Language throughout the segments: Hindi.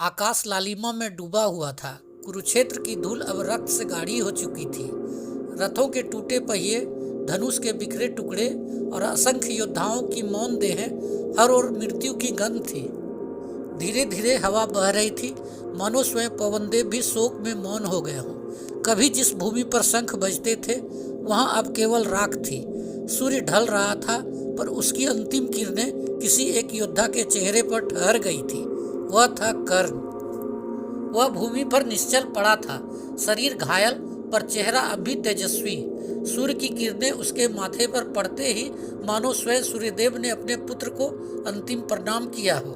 आकाश लालिमा में डूबा हुआ था। कुरुक्षेत्र की धूल अब रक्त से गाढ़ी हो चुकी थी। रथों के टूटे पहिए, धनुष के बिखरे टुकड़े और असंख्य योद्धाओं की मौन देहें हर ओर मृत्यु की गंध थी। धीरे धीरे हवा बह रही थी, मानो स्वयं पवनदेव भी शोक में मौन हो गए हों। कभी जिस भूमि पर शंख बजते थे वहां अब केवल राख थी। सूर्य ढल रहा था, पर उसकी अंतिम किरणें किसी एक योद्धा के चेहरे पर ठहर गई थी। वह था कर्ण। वह भूमि पर निश्चल पड़ा था, शरीर घायल पर चेहरा अभी तेजस्वी। सूर्य की किरणें उसके माथे पर पड़ते ही मानो स्वयं सूर्यदेव ने अपने पुत्र को अंतिम प्रणाम किया हो।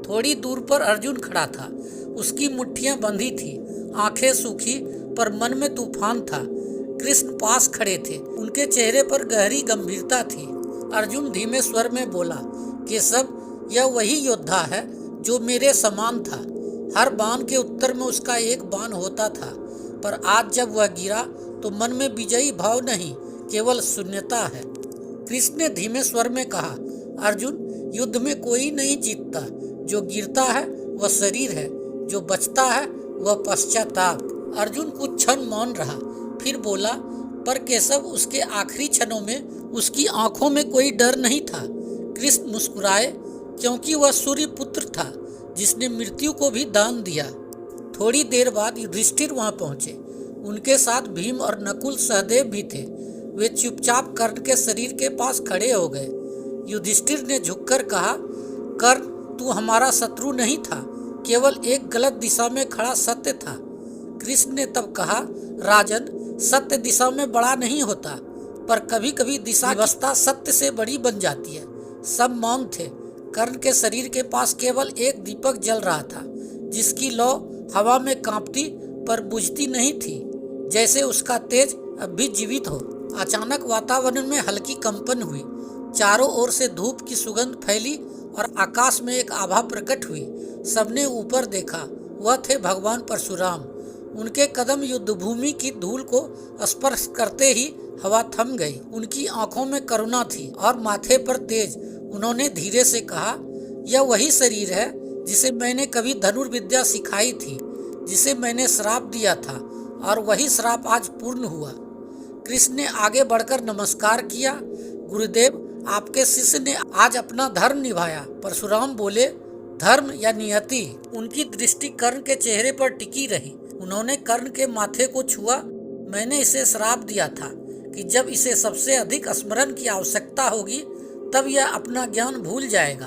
थोड़ी दूर पर अर्जुन खड़ा था। उसकी मुट्ठियां बंधी थी, आंखें सूखी, पर मन में तूफान था। कृष्ण पास खड़े थे, उनके चेहरे पर गहरी गंभीरता थी। अर्जुन धीमे स्वर में बोला, केशव, यह वही योद्धा है जो मेरे समान था। हर बाण के उत्तर में उसका एक बाण होता था, पर आज जब वह गिरा तो मन में विजयी भाव नहीं, केवल शून्यता है। कृष्ण ने धीमे स्वर में कहा, अर्जुन, युद्ध में कोई नहीं जीतता। जो गिरता है वह शरीर है, जो बचता है वह पश्चाताप। अर्जुन कुछ क्षण मौन रहा, फिर बोला, पर केशव, उसके आखिरी क्षणों में उसकी आंखों में कोई डर नहीं था। कृष्ण मुस्कुराए, क्योंकि वह सूर्य पुत्र था जिसने मृत्यु को भी दान दिया। थोड़ी देर बाद युधिष्ठिर वहां पहुंचे। उनके साथ भीम और नकुल सहदेव भी थे। वे चुपचाप कर्ण के शरीर के पास खड़े हो गए। युधिष्ठिर ने झुककर कहा, कर्ण, तू हमारा शत्रु नहीं था, केवल एक गलत दिशा में खड़ा सत्य था। कृष्ण ने तब कहा, राजन, सत्य दिशा में बड़ा नहीं होता, पर कभी कभी दिशा व्यवस्था सत्य से बड़ी बन जाती है। सब मौन थे। कर्ण के शरीर के पास केवल एक दीपक जल रहा था, जिसकी लौ हवा में कांपती पर बुझती नहीं थी, जैसे उसका तेज अब भी जीवित हो। अचानक वातावरण में हल्की कंपन हुई। चारों ओर से धूप की सुगंध फैली और आकाश में एक आभा प्रकट हुई। सबने ऊपर देखा। वह थे भगवान परशुराम। उनके कदम युद्धभूमि की धूल को स्पर्श करते ही हवा थम गई। उनकी आंखों में करुणा थी और माथे पर तेज। उन्होंने धीरे से कहा, यह वही शरीर है जिसे मैंने कभी धनुर्विद्या सिखाई थी, जिसे मैंने श्राप दिया था, और वही श्राप आज पूर्ण हुआ। कृष्ण ने आगे बढ़कर नमस्कार किया। गुरुदेव, आपके शिष्य ने आज अपना धर्म निभाया। परशुराम बोले, धर्म या नियति? उनकी दृष्टि कर्ण के चेहरे पर टिकी रही। उन्होंने कर्ण के माथे को छुआ। मैंने इसे श्राप दिया था कि जब इसे सबसे अधिक स्मरण की आवश्यकता होगी तब यह अपना ज्ञान भूल जाएगा।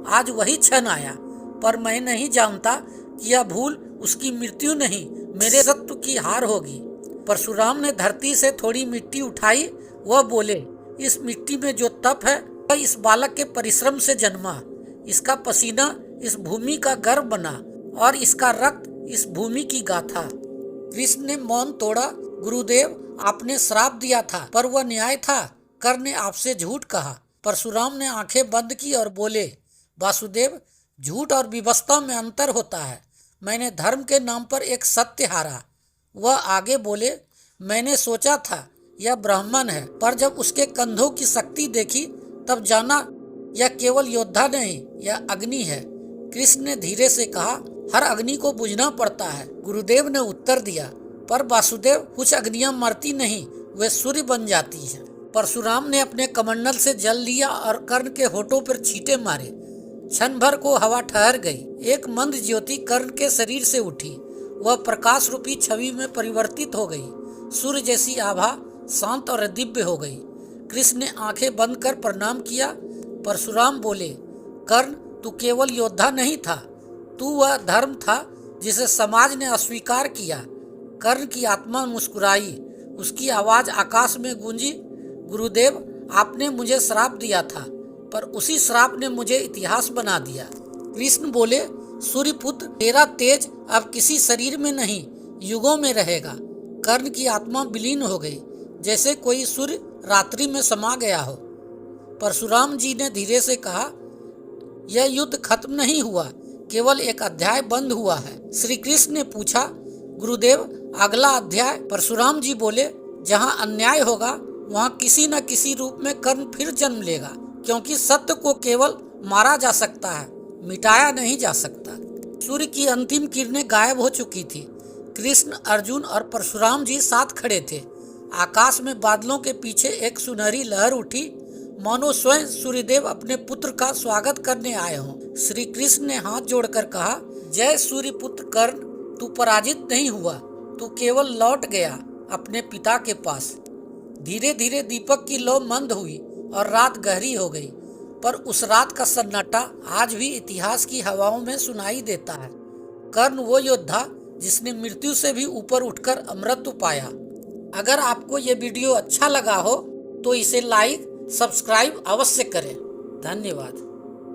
आज वही क्षण आया, पर मैं नहीं जानता कि यह भूल उसकी मृत्यु नहीं, मेरे सत्व की हार होगी। परशुराम ने धरती से थोड़ी मिट्टी उठाई। वह बोले, इस मिट्टी में जो तप है वह इस बालक के परिश्रम से जन्मा। इसका पसीना इस भूमि का गर्व बना और इसका रक्त इस भूमि की गाथा। कृष्ण ने मौन तोड़ा। गुरुदेव, आपने श्राप दिया था, पर वह न्याय था। कर्ण ने आपसे झूठ कहा। परशुराम ने आंखें बंद की और बोले, वासुदेव, झूठ और विवशता में अंतर होता है। मैंने धर्म के नाम पर एक सत्य हारा। वह आगे बोले, मैंने सोचा था यह ब्राह्मण है, पर जब उसके कंधों की शक्ति देखी तब जाना यह केवल योद्धा नहीं, यह अग्नि है। कृष्ण ने धीरे से कहा, हर अग्नि को बुझना पड़ता है। गुरुदेव ने उत्तर दिया, पर वासुदेव, कुछ अग्नियां मरती नहीं, वे सूर्य बन जाती हैं। परशुराम ने अपने कमंडल से जल लिया और कर्ण के होठों पर छींटे मारे। क्षण भर को हवा ठहर गई। एक मंद ज्योति कर्ण के शरीर से उठी। वह प्रकाश रूपी छवि में परिवर्तित हो गई। सूर्य जैसी आभा शांत और दिव्य हो गई। कृष्ण ने आंखें बंद कर प्रणाम किया। परशुराम बोले, कर्ण, तू केवल योद्धा नहीं था, तू वह धर्म था जिसे समाज ने अस्वीकार किया। कर्ण की आत्मा मुस्कुराई। उसकी आवाज आकाश में गूंजी, गुरुदेव, आपने मुझे श्राप दिया था, पर उसी श्राप ने मुझे इतिहास बना दिया। कृष्ण बोले, सूर्यपुत्र, तेरा तेज अब किसी शरीर में नहीं, युगों में रहेगा। कर्ण की आत्मा विलीन हो गई, जैसे कोई सूर्य रात्रि में समा गया हो। परशुराम जी ने धीरे से कहा, यह युद्ध खत्म नहीं हुआ, केवल एक अध्याय बंद हुआ है। श्री कृष्ण ने पूछा, गुरुदेव, अगला अध्याय? परशुराम जी बोले, जहाँ अन्याय होगा वहाँ किसी न किसी रूप में कर्ण फिर जन्म लेगा, क्योंकि सत्य को केवल मारा जा सकता है, मिटाया नहीं जा सकता। सूर्य की अंतिम किरणें गायब हो चुकी थी। कृष्ण, अर्जुन और परशुराम जी साथ खड़े थे। आकाश में बादलों के पीछे एक सुनहरी लहर उठी, मानो स्वयं सूर्यदेव अपने पुत्र का स्वागत करने आए हों। श्री कृष्ण ने हाथ जोड़कर कहा, जय सूर्यपुत्र कर्ण, तू पराजित नहीं हुआ, तू केवल लौट गया अपने पिता के पास। धीरे धीरे दीपक की लौ मंद हुई और रात गहरी हो गई, पर उस रात का सन्नाटा आज भी इतिहास की हवाओं में सुनाई देता है। कर्ण वो योद्धा जिसने मृत्यु से भी ऊपर उठकर अमरत्व पाया। अगर आपको ये वीडियो अच्छा लगा हो तो इसे लाइक, सब्सक्राइब अवश्य करें। धन्यवाद।